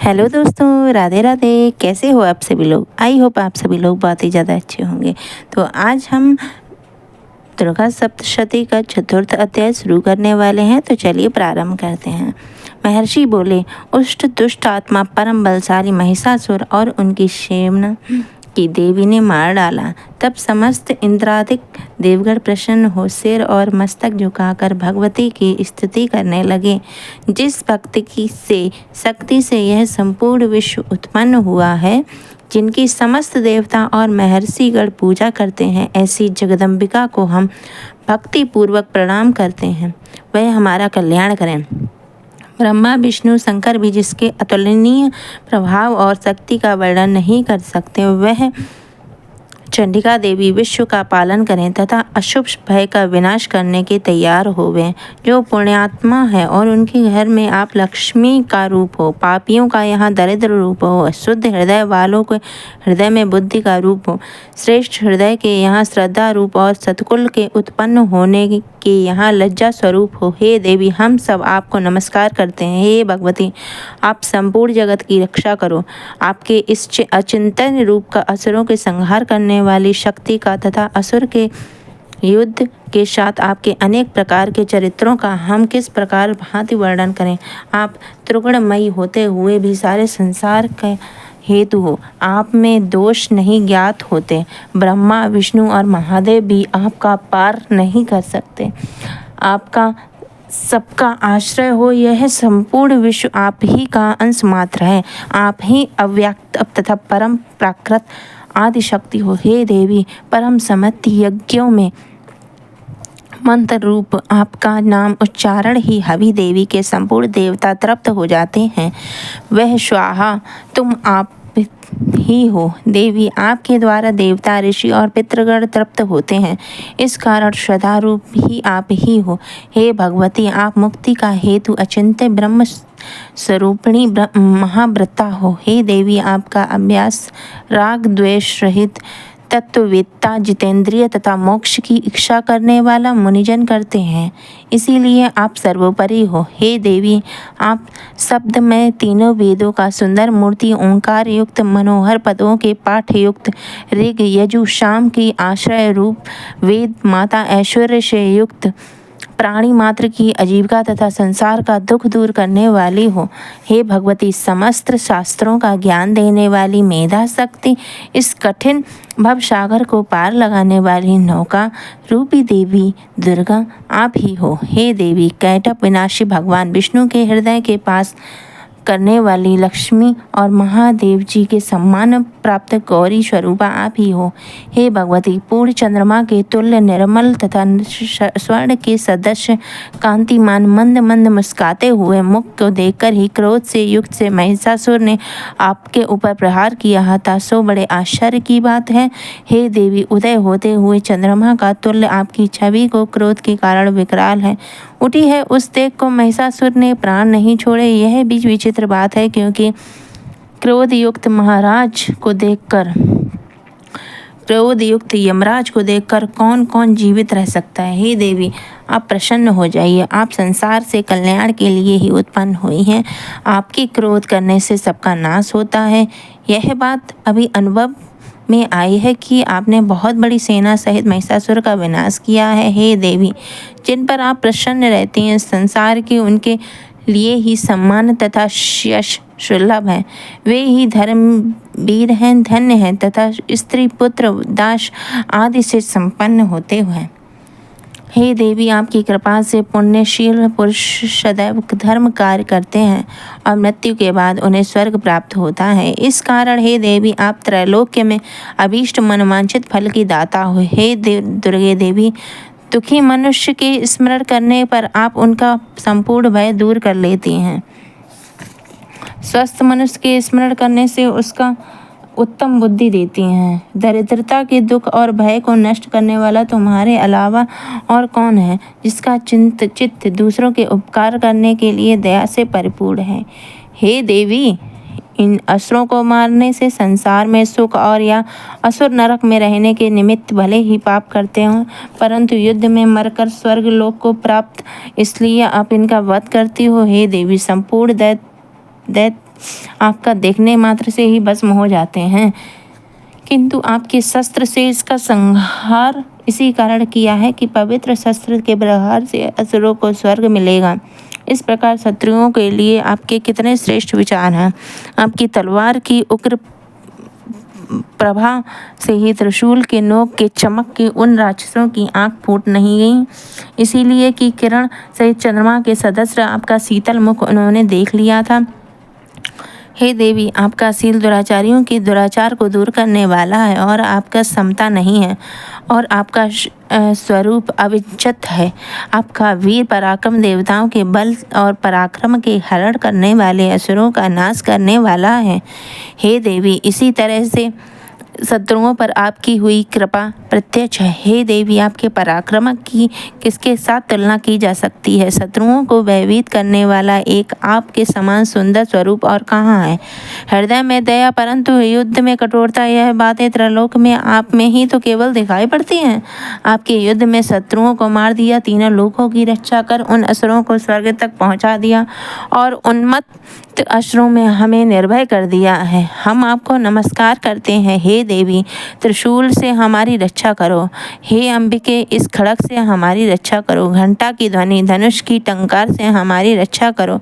Hello दोस्तों, राधे राधे। कैसे हो आप सभी लोग? आई होप आप सभी लोग बहुत ही ज़्यादा अच्छे होंगे। तो आज हम दुर्गा सप्तशती का चतुर्थ अध्याय शुरू करने वाले हैं। तो चलिए प्रारंभ करते हैं। महर्षि बोले, उष्ट दुष्ट आत्मा परम बलशाली महिषासुर और उनकी सेना की देवी ने मार डाला। तब समस्त इंद्रादिक देवगण प्रसन्न हो सिर और मस्तक झुकाकर भगवती की स्तुति करने लगे। जिस भक्ति की से शक्ति से यह संपूर्ण विश्व उत्पन्न हुआ है, जिनकी समस्त देवता और महर्षिगण पूजा करते हैं, ऐसी जगदम्बिका को हम भक्ति पूर्वक प्रणाम करते हैं। वह हमारा कल्याण करें। ब्रह्मा विष्णु शंकर भी जिसके अतुलनीय प्रभाव और शक्ति का वर्णन नहीं कर सकते, वह चंडिका देवी विश्व का पालन करें तथा अशुभ भय का विनाश करने के तैयार होवें। जो पुण्यात्मा है और उनके घर में आप लक्ष्मी का रूप हो, पापियों का यहाँ दरिद्र रूप हो, शुद्ध हृदय वालों के हृदय में बुद्धि का रूप हो, श्रेष्ठ हृदय के यहाँ श्रद्धा रूप और सत्कुल के उत्पन्न होने के यहाँ लज्जा स्वरूप हो। हे देवी, हम सब आपको नमस्कार करते हैं। हे भगवती, आप संपूर्ण जगत की रक्षा करो। आपके इस अचिंतन रूप का असुरों के संहार करने वाली शक्ति का तथा असुर के युद्ध के साथ आपके अनेक प्रकार के चरित्रों का हम किस प्रकार भांति वर्णन करें। आप त्रिगुणमयी होते हुए भी सारे संसार के हेतु हो। आप में दोष नहीं ज्ञात होते। ब्रह्मा विष्णु और महादेव भी आपका पार नहीं कर सकते। आपका सबका आश्रय हो, यह संपूर्ण विश्व आप ही का अंश मात्र है। आप ही अव्यक्त तथा परम प्राकृत आदि शक्ति हो। हे देवी, परम समर्थ यज्ञों में मंत्र रूप आपका नाम उच्चारण ही हवि देवी के संपूर्ण देवता तृप्त हो जाते हैं। वह स्वाहा तुम आप ही हो। देवी, आपके द्वारा देवता ऋषि और पितृगण तृप्त होते हैं। इस कारण श्रद्धा रूप भी आप ही हो। हे भगवती, आप मुक्ति का हेतु अचिंत्य ब्रह्म स्वरूपिणी महाव्रता हो। हे देवी, आपका अभ्यास राग द्वेष रहित तत्ववेत्ता जितेंद्रिय तथा मोक्ष की इच्छा करने वाला मुनिजन करते हैं, इसीलिए आप सर्वोपरि हो। हे देवी, आप शब्द में तीनों वेदों का सुंदर मूर्ति, ओंकार युक्त मनोहर पदों के पाठ युक्त ऋग यजु साम की आश्रय रूप वेद माता, ऐश्वर्य से युक्त प्राणी मात्र की आजीविका तथा संसार का दुख दूर करने वाली हो। हे भगवती, समस्त शास्त्रों का ज्ञान देने वाली मेधा शक्ति, इस कठिन भव सागर को पार लगाने वाली नौका रूपी देवी दुर्गा आप ही हो। हे देवी, कैटभ विनाशी भगवान विष्णु के हृदय के पास करने वाली लक्ष्मी और महादेव जी के सम्मान प्राप्त गौरी स्वरूपा आप ही हो। हे भगवती, पूर्ण चंद्रमा के तुल्य निर्मल तथा स्वर्ण के सदस्य कांतिमान मंद मंद मुस्काते हुए मुख को देखकर ही क्रोध से युक्त से महिषासुर ने आपके ऊपर प्रहार किया था, सो बड़े आश्चर्य की बात है। हे देवी, उदय होते हुए चंद्रमा का तुल्य आपकी छवि को क्रोध के कारण विकराल है उठी है, उस देख को महिषासुर ने प्राण नहीं छोड़े। यह भी विचित्र बात है, क्योंकि क्रोध युक्त यमराज को देखकर कौन कौन जीवित रह सकता है। हे देवी, आप प्रसन्न हो जाइए। आप संसार से कल्याण के लिए ही उत्पन्न हुई हैं। आपके क्रोध करने से सबका नाश होता है। यह बात अभी अनुभव में आई है कि आपने बहुत बड़ी सेना सहित महिषासुर का विनाश किया है। हे देवी, जिन पर आप प्रसन्न रहती हैं, संसार के उनके लिए ही सम्मान तथा यश सुलभ है। वे ही धर्मवीर हैं, धन्य हैं तथा स्त्री पुत्र दास आदि से संपन्न होते हैं। हे देवी, आपकी कृपा से पुण्यशील पुरुष सदैव धर्म कार्य करते हैं और मृत्यु के बाद उन्हें स्वर्ग प्राप्त होता है। इस कारण हे देवी, आप त्रैलोक्य में अभीष्ट मनोवांछित फल की दाता हो। हे दुर्गे देवी, दुखी मनुष्य के स्मरण करने पर आप उनका संपूर्ण भय दूर कर लेती हैं। स्वस्थ मनुष्य के स्मरण करने से उसका उत्तम बुद्धि देती हैं। दरिद्रता के दुख और भय को नष्ट करने वाला तुम्हारे अलावा और कौन है, जिसका चित्त दूसरों के उपकार करने के लिए दया से परिपूर्ण है। हे देवी, इन असुरों को मारने से संसार में सुख और या असुर नरक में रहने के निमित्त भले ही पाप करते हो, परंतु युद्ध में मरकर स्वर्ग लोक को प्राप्त इसलिए आप इनका वध करती हो। हे देवी, संपूर्ण दैत्य आपका देखने मात्र से ही भस्म हो जाते हैं, किंतु आपके शस्त्र से इसका संहार इसी कारण किया है कि पवित्र शस्त्र के प्रहार से असुरों को स्वर्ग मिलेगा। इस प्रकार शत्रुओं के लिए आपके कितने श्रेष्ठ विचार हैं। आपकी तलवार की उग्र प्रभा से ही त्रिशूल के नोक के चमक के उन राक्षसों की आंख फूट नहीं गई, इसीलिए कि किरण सहित चंद्रमा के सदस्य आपका शीतल मुख उन्होंने देख लिया था। हे देवी, आपका शील दुराचारियों के दुराचार को दूर करने वाला है और आपका समता नहीं है और आपका स्वरूप अविचत है। आपका वीर पराक्रम देवताओं के बल और पराक्रम के हरण करने वाले असुरों का नाश करने वाला है। हे देवी, इसी तरह से शत्रुओं पर आपकी हुई कृपा प्रत्यक्ष है। हे देवी, आपके पराक्रम की किसके साथ तुलना की जा सकती है। शत्रुओं को भयभीत करने वाला एक आपके समान सुंदर स्वरूप और कहाँ है। हृदय में दया परंतु युद्ध में कठोरता, यह बातें त्रैलोक में आप में ही तो केवल दिखाई पड़ती हैं। आपके युद्ध में शत्रुओं को मार दिया, तीनों लोकों की रक्षा कर उन असुरों को स्वर्ग तक पहुँचा दिया और उन्मत्त असुरों में हमें निर्भय कर दिया है। हम आपको नमस्कार करते हैं। हे देवी, त्रिशूल से हमारी रक्षा करो। हे अंबिके, इस खड़ग से हमारी रक्षा करो। घंटा की ध्वनि, धनुष की टंकार से हमारी रक्षा करो।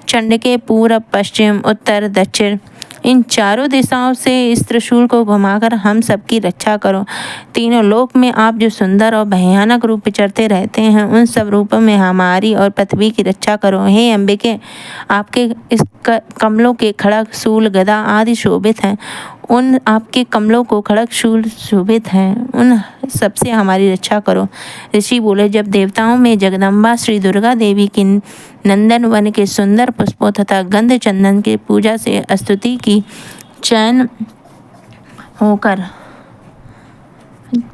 चंडिके, पूरब, पश्चिम, उत्तर, दक्षिण, इन चारों दिशाओं से इस त्रिशूल को घुमाकर हम सबकी रक्षा करो। तीनों लोक में आप जो सुंदर और भयानक रूप विचरते रहते हैं, उन सब रूपों में हमारी और पृथ्वी की रक्षा करो। हे अंबिके, आपके इस कमलों के खड़ग, शूल, गदा आदि शोभित हैं। उन आपके कमलों को खड़ग, शूल शोभित हैं, उन सबसे हमारी रक्षा करो। ऋषि बोले, जब देवताओं में जगदम्बा श्री दुर्गा देवी की नंदन वन के सुंदर पुष्पों तथा गंध चंदन की पूजा से स्तुति की, चयन होकर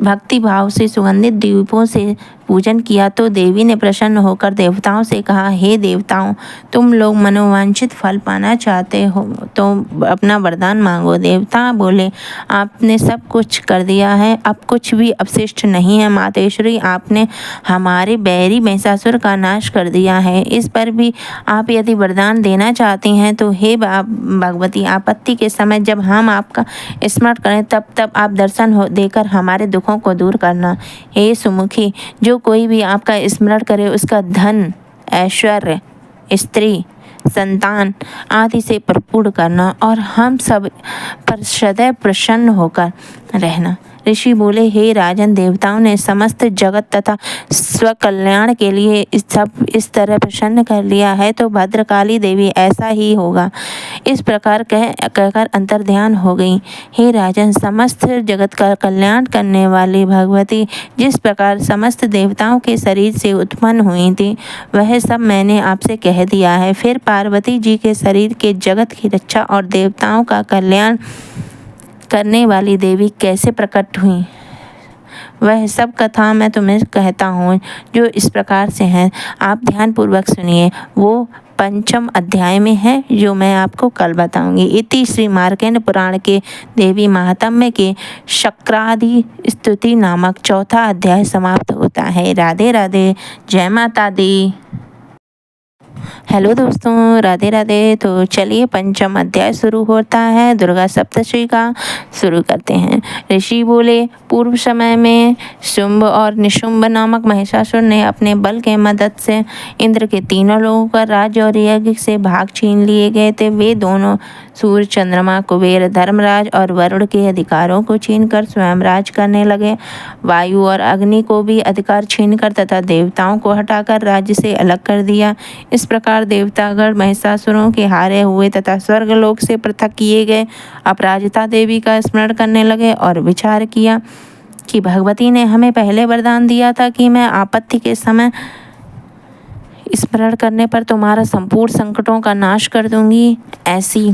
भक्ति भाव से सुगंधित दीपों से पूजन किया, तो देवी ने प्रसन्न होकर देवताओं से कहा, हे देवताओं, तुम लोग मनोवांछित फल पाना चाहते हो तो अपना वरदान मांगो। देवता बोले, आपने सब कुछ कर दिया है, अब कुछ भी अवशिष्ट नहीं है। मातेश्वरी, आपने हमारे बैरी महिषासुर का नाश कर दिया है। इस पर भी आप यदि वरदान देना चाहती हैं तो हे भगवती, आपत्ति के समय जब हम आपका स्मरण करें तब आप दर्शन देकर हमारे दुखों को दूर करना। हे सुमुखी, जो कोई भी आपका स्मरण करे उसका धन, ऐश्वर्य, स्त्री, संतान आदि से भरपूर करना और हम सब पर सदैव प्रसन्न होकर रहना। ऋषि बोले, हे राजन, देवताओं ने समस्त जगत तथा स्वकल्याण के लिए इस तरह प्रसन्न कर लिया है तो भद्रकाली देवी ऐसा ही होगा। इस प्रकार कहकर अंतर्ध्यान हो गई। हे राजन, समस्त जगत का कल्याण करने वाली भगवती जिस प्रकार समस्त देवताओं के शरीर से उत्पन्न हुई थी, वह सब मैंने आपसे कह दिया है। फिर पार्वती जी के शरीर के जगत की रक्षा और देवताओं का कल्याण करने वाली देवी कैसे प्रकट हुई, वह सब कथा मैं तुम्हें कहता हूँ, जो इस प्रकार से हैं। आप ध्यानपूर्वक सुनिए। वो पंचम अध्याय में है, जो मैं आपको कल बताऊंगी। इति श्री मार्कंड पुराण के देवी महात्म्य के शक्रादि स्तुति नामक चौथा अध्याय समाप्त होता है। राधे राधे, जय माता दी। हेलो दोस्तों, राधे राधे। तो चलिए पंचम अध्याय शुरू होता है, दुर्गा सप्तशती का शुरू करते हैं। ऋषि बोले, पूर्व समय में शुंभ और निशुंभ नामक महिषासुर ने अपने बल के मदद से इंद्र के तीनों लोगों का राज्य और यज्ञ से भाग छीन लिए गए थे। वे दोनों सूर्य, चंद्रमा, कुबेर, धर्मराज और वरुण के अधिकारों को छीनकर स्वयं राज करने लगे। वायु और अग्नि को भी अधिकार छीनकर तथा देवताओं को हटाकर राज्य से अलग कर दिया। इस प्रकार देवतागण महिषासुरों के हारे हुए तथा स्वर्गलोक से पृथक किए गए अपराजिता देवी का स्मरण करने लगे और विचार किया कि भगवती ने हमें पहले वरदान दिया था कि मैं आपत्ति के समय स्मरण करने पर तुम्हारा संपूर्ण संकटों का नाश कर दूंगी। ऐसी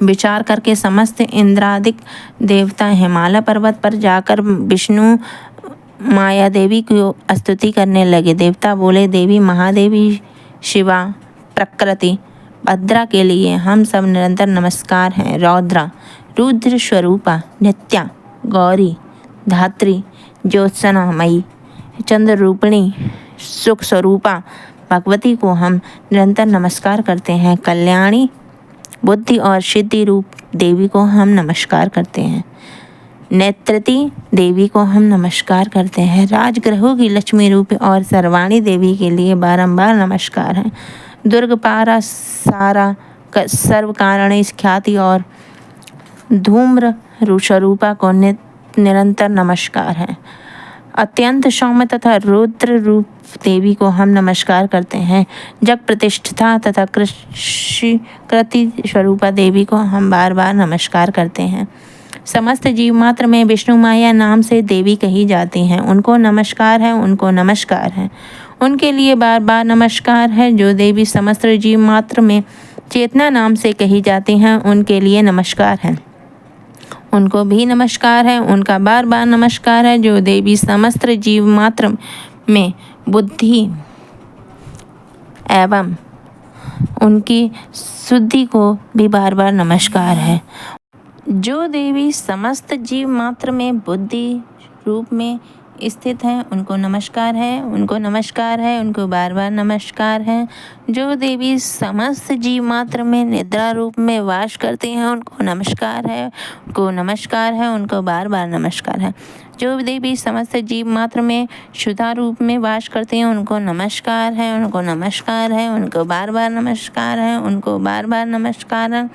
विचार करके समस्त इंद्रादिक देवता हिमालय पर्वत पर जाकर विष्णु माया देवी की स्तुति करने लगे। देवता बोले, देवी महादेवी, शिवा, प्रकृति, भद्रा के लिए हम सब निरंतर नमस्कार हैं। रौद्रा, रुद्र स्वरूपा, नित्या, गौरी, धात्री, ज्योत्सनामयी, चंद्र रूपिणी, सुख स्वरूपा भगवती को हम निरंतर नमस्कार करते हैं। कल्याणी, बुद्धि और सिद्धि रूप देवी को हम नमस्कार करते हैं। नेत्रवती देवी को हम नमस्कार करते हैं। राजगृहों की लक्ष्मी रूप और सर्वाणी देवी के लिए बारंबार नमस्कार है। दुर्गपारा सारा सर्व कारणें ख्याति और धूम्र स्वरूपा को निरंतर नमस्कार है। अत्यंत सौम्य तथा रुद्र रूप देवी को हम नमस्कार करते हैं। जग प्रतिष्ठा तथा कृति स्वरूपा देवी को हम बार बार नमस्कार करते हैं। समस्त जीव मात्र में विष्णु माया नाम से देवी कही जाती हैं। उनको नमस्कार है, उनको नमस्कार है, उनके लिए बार बार नमस्कार है। जो देवी समस्त जीव मात्र में चेतना नाम से कही जाती हैं, उनके लिए नमस्कार है, उनको भी नमस्कार है, उनका बार बार नमस्कार है। जो देवी समस्त जीव मात्र में बुद्धि एवं उनकी शुद्धि को भी बार बार नमस्कार है। जो देवी समस्त जीव मात्र में बुद्धि रूप में स्थित हैं, उनको नमस्कार है, उनको नमस्कार है, उनको बार बार नमस्कार है। जो देवी समस्त जीव मात्र में निद्रा रूप में वास करती हैं, उनको नमस्कार है, उनको नमस्कार है, उनको बार बार नमस्कार है। जो देवी समस्त जीव मात्र में शुद्धा रूप में वास करती हैं, उनको नमस्कार है, उनको नमस्कार है, उनको बार बार नमस्कार है, उनको बार बार नमस्कार है।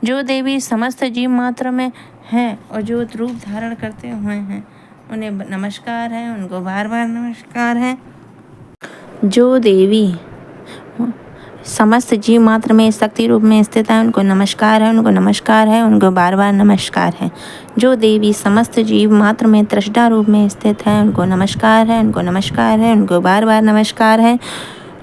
जो देवी समस्त जीव मात्र में हैं और जो रूप धारण करते हुए हैं, उन्हें नमस्कार है, उनको बार बार नमस्कार है। जो देवी समस्त जीव मात्र में शक्ति रूप में स्थित है, उनको नमस्कार है, उनको नमस्कार है, उनको बार बार नमस्कार है। जो देवी समस्त जीव मात्र में त्रिष्ठा रूप में स्थित है, उनको नमस्कार है, उनको नमस्कार है, उनको बार बार नमस्कार है।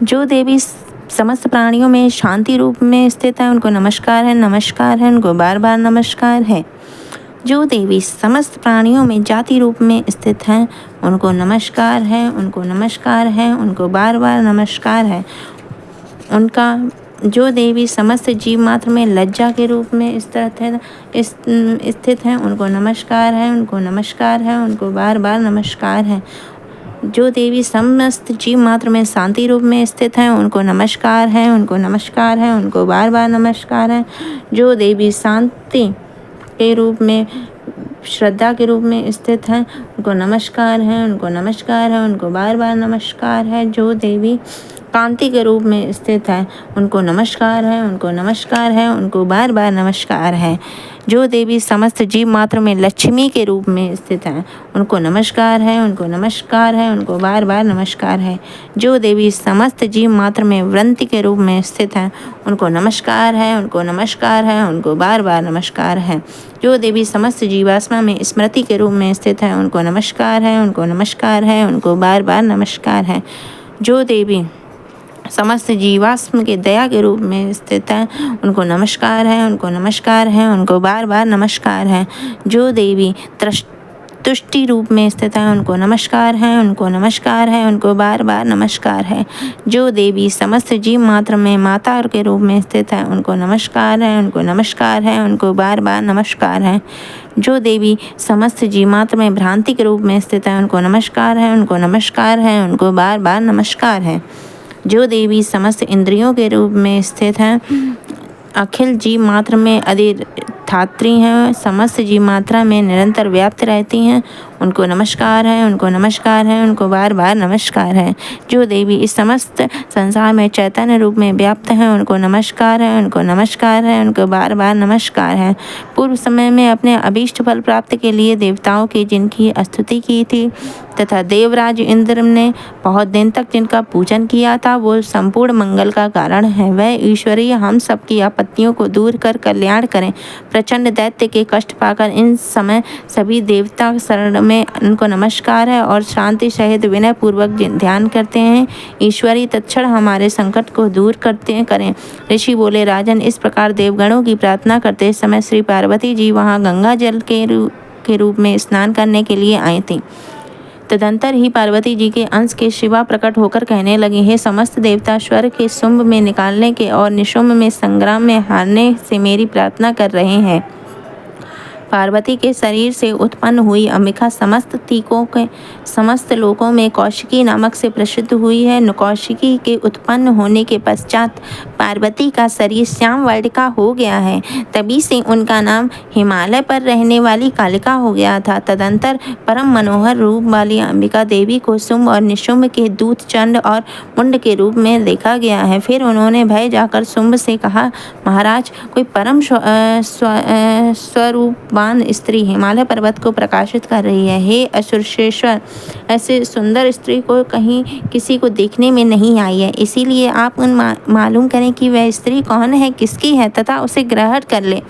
जो देवी समस्त प्राणियों में शांति रूप में स्थित है, उनको नमस्कार है, नमस्कार है, उनको बार बार नमस्कार है। जो देवी समस्त प्राणियों में जाति रूप में स्थित हैं, उनको नमस्कार है, उनको नमस्कार है, उनको बार बार नमस्कार है। उनका जो देवी समस्त जीव मात्र में लज्जा के रूप में स्थित है, उनको नमस्कार है, उनको नमस्कार है, उनको बार बार नमस्कार है। जो देवी समस्त जीव मात्र में शांति रूप में स्थित हैं, उनको नमस्कार है, उनको नमस्कार है, उनको बार बार नमस्कार है। जो देवी शांति के रूप में श्रद्धा के रूप में स्थित हैं, उनको नमस्कार है, उनको नमस्कार है, उनको बार बार नमस्कार है। जो देवी कांति के रूप में स्थित है, उनको नमस्कार है, उनको नमस्कार है, उनको बार बार नमस्कार है। जो देवी समस्त जीव मात्र में लक्ष्मी के रूप में स्थित हैं, उनको नमस्कार है, उनको नमस्कार है, उनको बार बार नमस्कार है। जो देवी समस्त जीव मात्र में वृंति के रूप में स्थित हैं, उनको नमस्कार है, उनको नमस्कार है, उनको बार बार नमस्कार है। जो देवी समस्त जीवात्मा में स्मृति के रूप में स्थित है, उनको नमस्कार है, उनको नमस्कार है, उनको बार बार नमस्कार है। जो देवी समस्त जीवात्म के दया के रूप में स्थित है, उनको नमस्कार है, उनको नमस्कार है, उनको बार बार नमस्कार है। जो देवी तुष्टि रूप में स्थित है, उनको नमस्कार है, उनको नमस्कार है, उनको बार बार नमस्कार है। जो देवी समस्त जीव मात्र में माता के रूप में स्थित है, उनको नमस्कार है, उनको नमस्कार है, उनको बार बार नमस्कार है। जो देवी समस्त जीव मात्र में भ्रांति के रूप में स्थित है, उनको नमस्कार है, उनको नमस्कार है, उनको बार बार नमस्कार है। जो देवी समस्त इंद्रियों के रूप में स्थित हैं, अखिल जीव मात्र में अधिष्ठात्री हैं, समस्त जीव मात्रा में निरंतर व्याप्त रहती हैं, उनको नमस्कार है, उनको नमस्कार है, उनको बार बार नमस्कार है। जो देवी इस समस्त संसार में चैतन्य रूप में व्याप्त हैं, उनको नमस्कार है, उनको नमस्कार है, उनको बार बार नमस्कार है। पूर्व समय में अपने अभीष्ट फल प्राप्ति के लिए देवताओं की जिनकी स्तुति की थी तथा देवराज इंद्र ने बहुत दिन तक जिनका पूजन किया था, वो संपूर्ण मंगल का कारण है। वह ईश्वरीय हम सबकी आपत्तियों को दूर कर कल्याण करें। प्रचंड दैत्य के कष्ट पाकर इन समय सभी देवता शरण में उनको नमस्कार है और शांति सहित विनय पूर्वक ध्यान करते हैं। ईश्वरी तत्क्षण हमारे संकट को दूर करें। ऋषि बोले, राजन, इस प्रकार देवगणों की प्रार्थना करते समय श्री पार्वती जी वहाँ गंगा जल के रूप में स्नान करने के लिए आई थीं। तदंतर ही पार्वती जी के अंश के शिवा प्रकट होकर कहने लगे, हे समस्त देवता, स्वर्ग के शुंभ में निकालने के और निशुंभ में संग्राम में हारने से मेरी प्रार्थना कर रहे हैं। पार्वती के शरीर से उत्पन्न हुई अंबिका समस्त लोकों में कौशिकी नामक से प्रसिद्ध हुई है। कौशिकी के उत्पन्न होने के पश्चात पार्वती का शरीर श्यामवर्णिका हो गया है, तभी से उनका नाम हिमालय पर रहने वाली कालिका हो गया था। तदंतर परम मनोहर रूप वाली अंबिका देवी को शुंभ और निशुंभ के दूत चंड और मुंड के रूप में देखा गया है। फिर उन्होंने भय जाकर शुंभ से कहा, महाराज, कोई परम स्वरूपवान स्त्री हिमालय पर्वत को प्रकाशित कर रही है। हे असुरेश्वर, ऐसे सुंदर स्त्री को कहीं किसी को देखने में नहीं आई है, इसीलिए आप मालूम करें कि वह स्त्री कौन है, किसकी है, तथा उसे ग्रहण कर ले।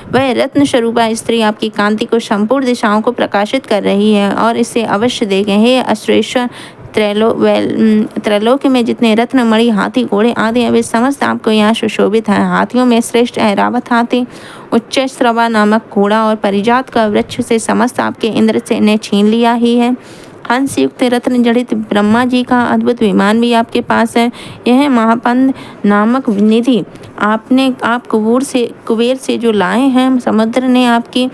वह रत्न स्वरूपा स्त्री आपकी कांति को संपूर्ण दिशाओं को प्रकाशित कर रही है और इसे अवश्य देखें। हे असुरेश्वर, त्रैलोक्य में जितने रत्न, मणि, हाथी, घोड़े आदि हैं, वे समस्त आपको यहाँ सुशोभित हैं। हाथियों में श्रेष्ठ ऐरावत हाथी, उच्चश्रवा नामक घोड़ा और परिजात का वृक्ष से समस्त आपके इंद्र से ने छीन लिया ही है। हंस युक्त रत्न जड़ित ब्रह्मा जी का अद्भुत विमान भी आपके पास है। यह महापंद नामक निधि आप कुबेर से जो लाए हैं। समुद्र ने आपकी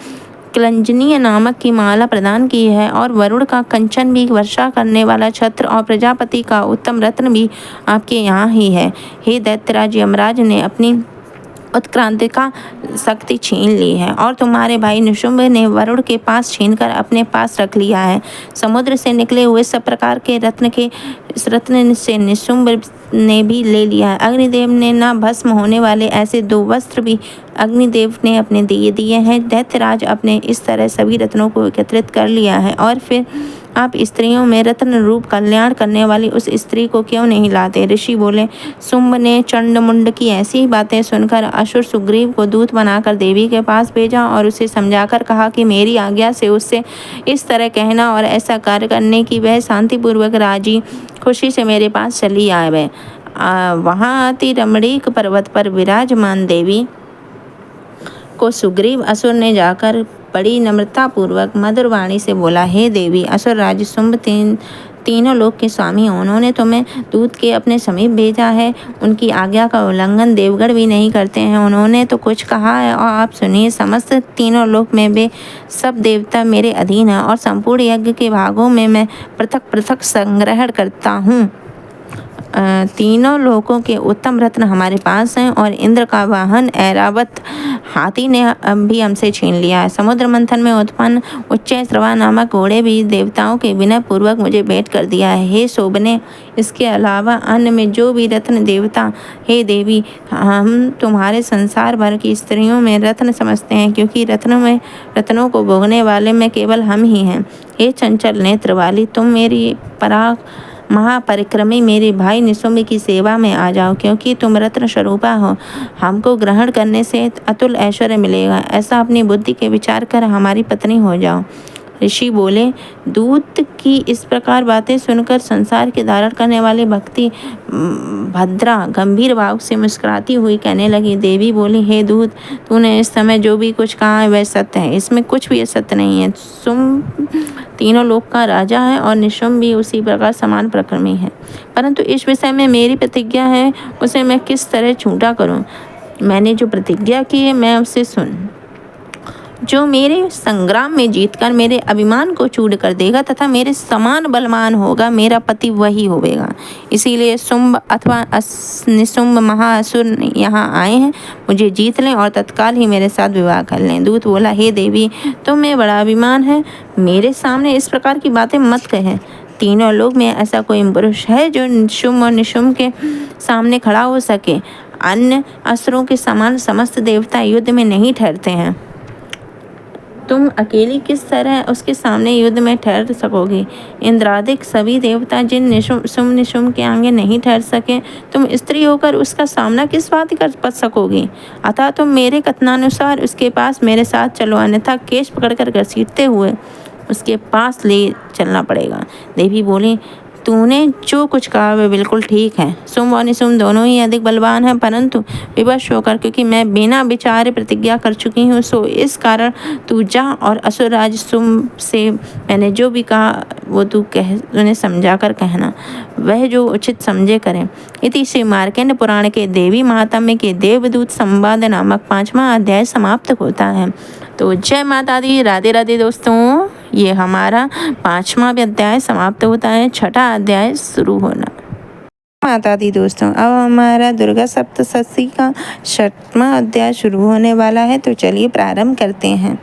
क्लंजनीय नामक की माला प्रदान की है और वरुण का कंचन भी वर्षा करने वाला छत्र और प्रजापति का उत्तम रत्न भी आपके यहाँ ही है। हे दैत्यराज, यमराज ने अपनी उत्क्रांतिका शक्ति छीन ली है और तुम्हारे भाई निशुंभ ने वरुण के पास छीनकर अपने पास रख लिया है। समुद्र से निकले हुए सब प्रकार के रत्न से निशुंभ ने भी ले लिया है। अग्निदेव ने न भस्म होने वाले ऐसे 2 वस्त्र भी अग्निदेव ने अपने दिए हैं। दैत्यराज, अपने इस तरह सभी रत्नों को एकत्रित कर लिया है और फिर आप स्त्रियों में रत्न रूप कल्याण करने वाली उस स्त्री को क्यों नहीं लाते? ऋषि बोले, शुंभ ने चंड मुंड की ऐसी बातें सुनकर असुर सुग्रीव को दूत बनाकर देवी के पास भेजा और उसे समझाकर कहा कि मेरी आज्ञा से उससे इस तरह कहना और ऐसा कार्य करने की वह शांतिपूर्वक राजी खुशी से मेरे पास चली आए। वहाँ अति रमणीक पर्वत पर विराजमान देवी को सुग्रीव असुर ने जाकर बड़ी नम्रतापूर्वक मधुर वाणी से बोला, हे देवी, असुर राज शुंभ तीनों लोक के स्वामी, उन्होंने तुम्हें दूत के अपने समीप भेजा है। उनकी आज्ञा का उल्लंघन देवगण भी नहीं करते हैं। उन्होंने तो कुछ कहा है और आप सुनिए। समस्त तीनों लोक में वे सब देवता मेरे अधीन हैं और संपूर्ण यज्ञ के भागों में मैं पृथक पृथक संग्रहण करता हूँ। तीनों लोकों के उत्तम रत्न हमारे पास हैं और इंद्र का वाहन ऐरावत हाथी ने भी हमसे छीन लिया है। समुद्र मंथन में उत्पन्न उच्चश्रवा नामक घोड़े भी देवताओं के विनय पूर्वक मुझे भेंट कर दिया है। हे शोभने, इसके अलावा अन्य में जो भी रत्न देवता, हे देवी, हम तुम्हारे संसार भर की स्त्रियों में रत्न समझते हैं, क्योंकि रत्नों को भोगने वाले में केवल हम ही हैं। हे चंचल नेत्र वाली, तुम मेरी महापरिक्रमी मेरे भाई निशुंभ की सेवा में आ जाओ, क्योंकि तुम रत्न स्वरूपा हो। हमको ग्रहण करने से अतुल ऐश्वर्य मिलेगा। ऐसा अपनी बुद्धि के विचार कर हमारी पत्नी हो जाओ। ऋषि बोले, दूत की इस प्रकार बातें सुनकर संसार के धारण करने वाली भक्ति भद्रा गंभीर भाव से मुस्कुराती हुई कहने लगी। देवी बोली, हे दूत, तूने इस समय जो भी कुछ कहा है वह सत्य है, इसमें कुछ भी असत्य नहीं है। शुंभ तीनों लोक का राजा है और निशुंभ भी उसी प्रकार समान पराक्रमी है, परंतु इस विषय में मेरी प्रतिज्ञा है, उसे मैं किस तरह झूठा करूं? मैंने जो प्रतिज्ञा की है मैं उसे सुन। जो मेरे संग्राम में जीतकर मेरे अभिमान को चूर कर देगा तथा मेरे समान बलवान होगा, मेरा पति वही होगा। इसीलिए शुंभ अथवा निशुंभ महाअसुर यहाँ आए हैं, मुझे जीत लें और तत्काल ही मेरे साथ विवाह कर लें। दूत बोला, हे देवी, तुम में बड़ा अभिमान है, मेरे सामने इस प्रकार की बातें मत कहें। तीनों लोग में ऐसा कोई पुरुष है जो शुंभ और निशुंभ के सामने खड़ा हो सके? अन्य असुरों के समान समस्त देवता युद्ध में नहीं ठहरते हैं, तुम अकेली किस तरह उसके सामने युद्ध में ठहर सकोगी? इंद्रादिक सभी देवता जिन शुंभ निशुंभ के आगे नहीं ठहर सके, तुम स्त्री होकर उसका सामना किस बात कर सकोगी? अतः तुम मेरे कथनानुसार उसके पास मेरे साथ चलो, अन्यथा केश पकड़कर घसीटते हुए उसके पास ले चलना पड़ेगा। देवी बोली, तूने जो कुछ कहा वह बिल्कुल ठीक है। शुंभ और निशुंभ दोनों ही अधिक बलवान हैं, परंतु विवश होकर, क्योंकि मैं बिना विचारे प्रतिज्ञा कर चुकी हूँ, सो इस कारण तू जा और असुरराज शुंभ से मैंने जो भी कहा वो तू उन्हें समझा कर कहना, वह जो उचित समझे करें। इति श्री मार्कंड पुराण के देवी महात्म्य के देवदूत संवाद नामक 5वां अध्याय समाप्त होता है। तो जय माता दी, राधे राधे दोस्तों। ये हमारा 5वां अध्याय समाप्त होता है, 6ठा अध्याय शुरू होना। माता दी दोस्तों, अब हमारा दुर्गा सप्तशती का 6वां अध्याय शुरू होने वाला है, तो चलिए प्रारंभ करते हैं।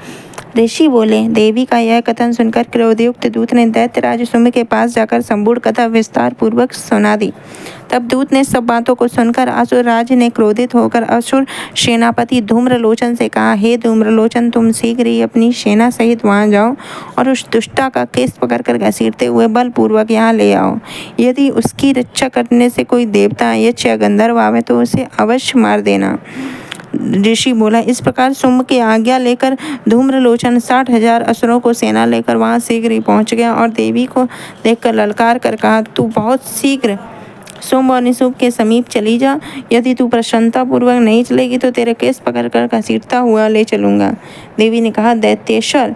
ऋषि बोले, देवी का यह कथन सुनकर क्रोधयुक्त दूत ने दैत्यराज शुंभ के पास जाकर संपूर्ण कथा विस्तार पूर्वक सुना दी। तब दूत ने सब बातों को सुनकर असुरराज ने क्रोधित होकर असुर सेनापति धूम्रलोचन से कहा, हे धूम्रलोचन, तुम शीघ्र ही अपनी सेना सहित वहां जाओ और उस दुष्टा का केस पकड़कर घसीटते हुए बलपूर्वक यहाँ ले आओ। यदि उसकी रक्षा करने से कोई देवता, यक्ष या गंधर्व आवे तो उसे अवश्य मार देना। ऋषि बोला, इस प्रकार शुंभ की आज्ञा लेकर धूम्रलोचन 60,000 असुरों को सेना लेकर वहां शीघ्र ही पहुंच गया और देवी को देखकर ललकार कर कहा, तू बहुत शीघ्र शुंभ और निशुंभ के समीप चली जा। यदि तू प्रसन्नतापूर्वक नहीं चलेगी तो तेरे केस पकड़कर घसीटता हुआ ले चलूंगा। देवी ने कहा, दैत्येश्वर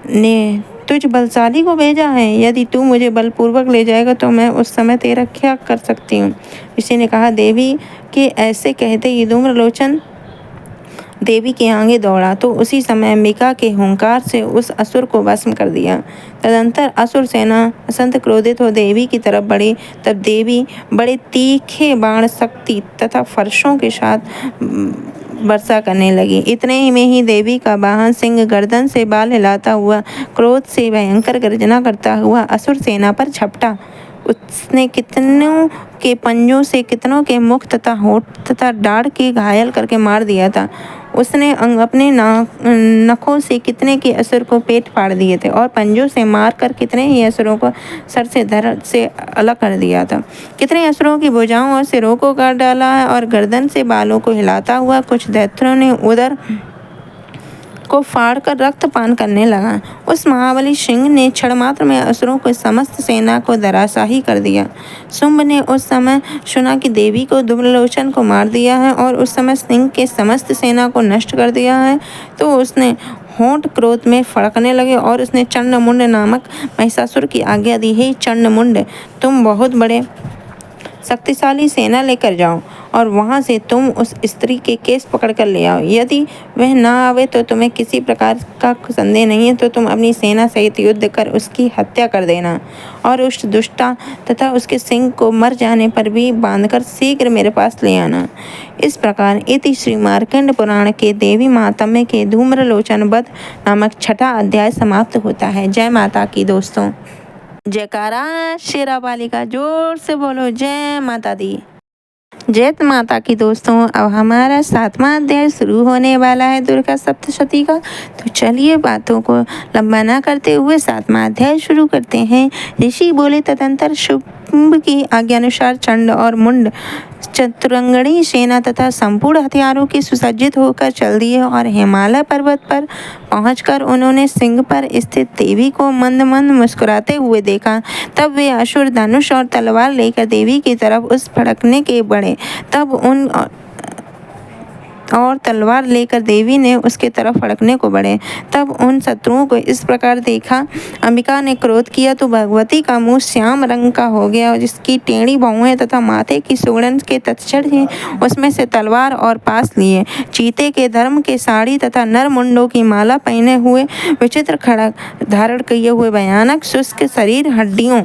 ने तुझ बलशाली को भेजा है। यदि तू मुझे बलपूर्वक ले जाएगा तो मैं उस समय तेरा क्या कर सकती हूँ। ऋषि ने कहा, देवी के ऐसे कहते ही धूम्रलोचन देवी के आगे दौड़ा तो उसी समय अंबिका के हुंकार से उस असुर को भस्म कर दिया। तदंतर असुर सेना असंत क्रोधित हो देवी की तरफ बढ़ी। तब देवी बड़े तीखे बाण, शक्ति तथा फर्शों के साथ वर्षा करने लगी। इतने ही में ही देवी का वाहन सिंह गर्दन से बाल हिलाता हुआ, क्रोध से भयंकर गर्जना करता हुआ असुर सेना पर झपटा। उसने कितनों के पंजों से कितनों के मुख तथा होठ तथा दाढ़ के घायल करके मार दिया था। उसने अपने नखों से कितने के असुर को पेट फाड़ दिए थे और पंजों से मारकर कितने ही असुरों को सर से धड़ से अलग कर दिया था। कितने असुरों की भुजाओं और सिरों को काट डाला है और गर्दन से बालों को हिलाता हुआ कुछ दैत्यों ने उदर को फाड़कर रक्तपान करने लगा। उस महाबली सिंह ने क्षण मात्र में असुरों को समस्त सेना को धराशाही कर दिया। शुंभ ने उस समय सुना कि देवी को धूम्रलोचन को मार दिया है और उस समय सिंह के समस्त सेना को नष्ट कर दिया है, तो उसने होंठ क्रोध में फड़कने लगे और उसने चंडमुंड नामक महिषासुर की आज्ञा दी, हे चंडमुंड, तुम बहुत बड़े शक्तिशाली सेना लेकर जाओ और वहां से तुम उस स्त्री के केस पकड़कर ले आओ। यदि वह ना आवे तो तुम्हें किसी प्रकार का संदेह नहीं है तो तुम अपनी सेना सहित युद्ध कर उसकी हत्या कर देना और उस दुष्टा तथा उसके सिंह को मर जाने पर भी बांधकर शीघ्र मेरे पास ले आना। इस प्रकार इति श्री मार्कंड पुराण के देवी महात्म्य के धूम्रलोचन वध नामक 6ठा अध्याय समाप्त होता है। जय माता की दोस्तों। जयकारा शेरा वाली का, जोर से बोलो जय माता दी। जय माता की दोस्तों, अब हमारा 7वां अध्याय शुरू होने वाला है दुर्गा सप्तशती का। तो चलिए बातों को लंबा ना करते हुए 7वां अध्याय शुरू करते हैं। ऋषि बोले, तदंतर शुंभ की आज्ञानुसार चंड और मुंड चतुरंगणी सेना तथा संपूर्ण हथियारों के सुसज्जित होकर चल दिए और हिमालय पर्वत पर पहुंचकर उन्होंने सिंह पर स्थित देवी को मंद मंद मुस्कुराते हुए देखा। तब वे असुर धनुष और तलवार लेकर देवी की तरफ उस भड़कने के बढ़े। तलवार लेकर देवी ने उसके तरफ फड़कने को बढ़े। तब उन शत्रुओं को इस प्रकार देखा। अंबिका ने क्रोध किया तो भगवती का मुंह श्याम रंग का हो गया और जिसकी टेढ़ी भौहें तथा माथे की सुगड़न के तत्क्षण ही उसमें से तलवार और पास लिए चीते के धर्म के साड़ी तथा नर मुंडों की माला पहने हुए विचित्र खड़ग धारण किए हुए भयानक शुष्क शरीर, हड्डियों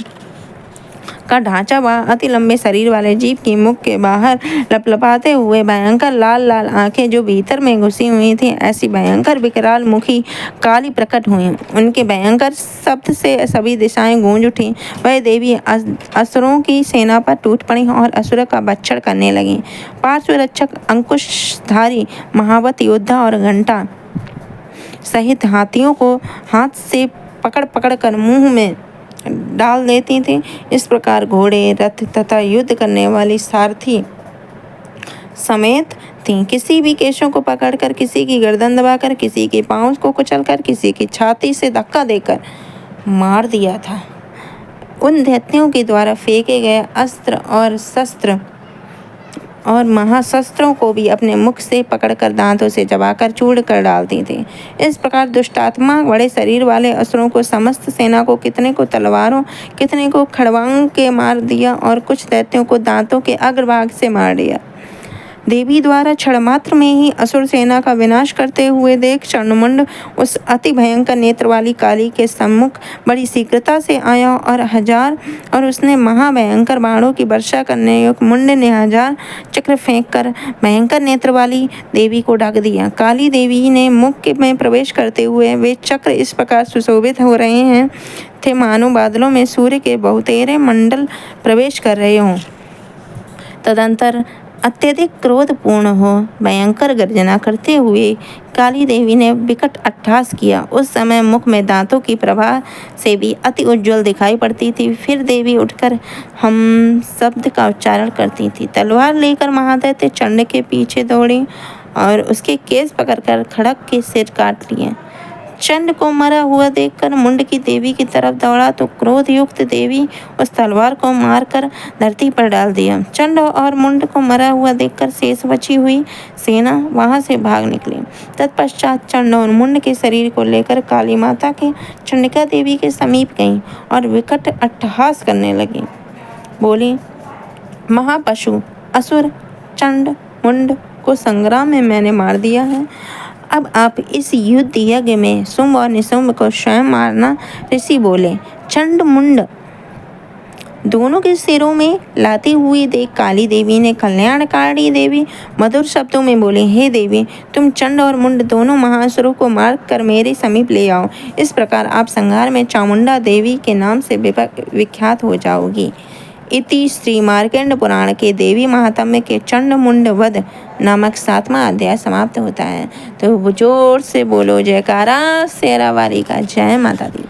का ढांचा व अति लंबे शरीर वाले जीव की मुख के बाहर लपलपाते हुए भयंकर लाल लाल आंखें जो भीतर में घुसी हुई थी, ऐसी भयंकर विकराल मुखी काली प्रकट हुई। उनके भयंकर शब्द से सभी दिशाएं गूंज उठी। वह देवी असुरों की सेना पर टूट पड़ी और असुर का भक्षण करने लगी। पार्श्व रक्षक अंकुशधारी महावत योद्धा और घंटा सहित हाथियों को हाथ से पकड़ पकड़ कर मुंह में डाल देती थी। इस प्रकार घोड़े, रथ तथा युद्ध करने वाली सारथी समेत थीं। किसी भी केशों को पकड़कर, किसी की गर्दन दबाकर, किसी के पांव को कुचलकर, किसी की छाती से धक्का देकर मार दिया था। उन दैत्यों के द्वारा फेंके गए अस्त्र और शस्त्र और महाशस्त्रों को भी अपने मुख से पकड़कर दांतों से चबाकर चूर कर डालती थी। इस प्रकार दुष्टात्मा बड़े शरीर वाले असुरों को, समस्त सेना को, कितने को तलवारों, कितने को खड़वांग के मार दिया और कुछ दैत्यों को दांतों के अग्रभाग से मार दिया। देवी द्वारा क्षण मात्र में ही असुर सेना का विनाश करते हुए देख चंडमुंड उस अति भयंकर नेत्र वाली काली के सम्मुख बड़ी शीघ्रता से आया और उसने महाभयंकर बाणों की वर्षा करने योग्य मुंड ने 1000 चक्र फेंककर भयंकर नेत्र वाली देवी को ढक दिया। काली देवी ने मुख में प्रवेश करते हुए वे चक्र इस प्रकार सुशोभित हो रहे हैं थे मानो बादलों में सूर्य के बहुतेरे मंडल प्रवेश कर रहे हों। तदंतर अत्यधिक क्रोधपूर्ण हो भयंकर गर्जना करते हुए काली देवी ने विकट अट्टहास किया। उस समय मुख में दांतों की प्रभा से भी अति उज्ज्वल दिखाई पड़ती थी। फिर देवी उठकर हम शब्द का उच्चारण करती थी। तलवार लेकर महादैत्य चंड के पीछे दौड़ी और उसके केस पकड़कर खड़ग के सिर काट लिए। चंड को मरा हुआ देखकर मुंड की देवी की तरफ दौड़ा तो क्रोध युक्त देवी उस तलवार को मारकर धरती पर डाल दिया। चंड और मुंड को मरा हुआ देखकर शेष बची हुई सेना वहां से भाग निकली। तत्पश्चात चंड और मुंड के शरीर को लेकर काली माता के चंडिका देवी के समीप गई और विकट अट्टहास करने लगी। बोली, महापशु असुर चंड मुंड को संग्राम में मैंने मार दिया है। अब आप इस युद्ध यज्ञ में शुंभ और निशुंभ को स्वयं मारना। ऋषि बोले। चंड मुंड दोनों के सिरों में लाती हुई देख काली देवी ने कल्याणकारी देवी मधुर शब्दों में बोले, हे देवी, तुम चंड और मुंड दोनों महासुरों को मार कर मेरे समीप ले आओ। इस प्रकार आप संहार में चामुंडा देवी के नाम से विख्यात हो जाओगी। इति श्री मार्कंड पुराण के देवी महात्म्य के चंड मुंड वध नामक 7वां अध्याय समाप्त होता है। तो जोर से बोलो जयकारा शेरा वाली का। जय माता दी।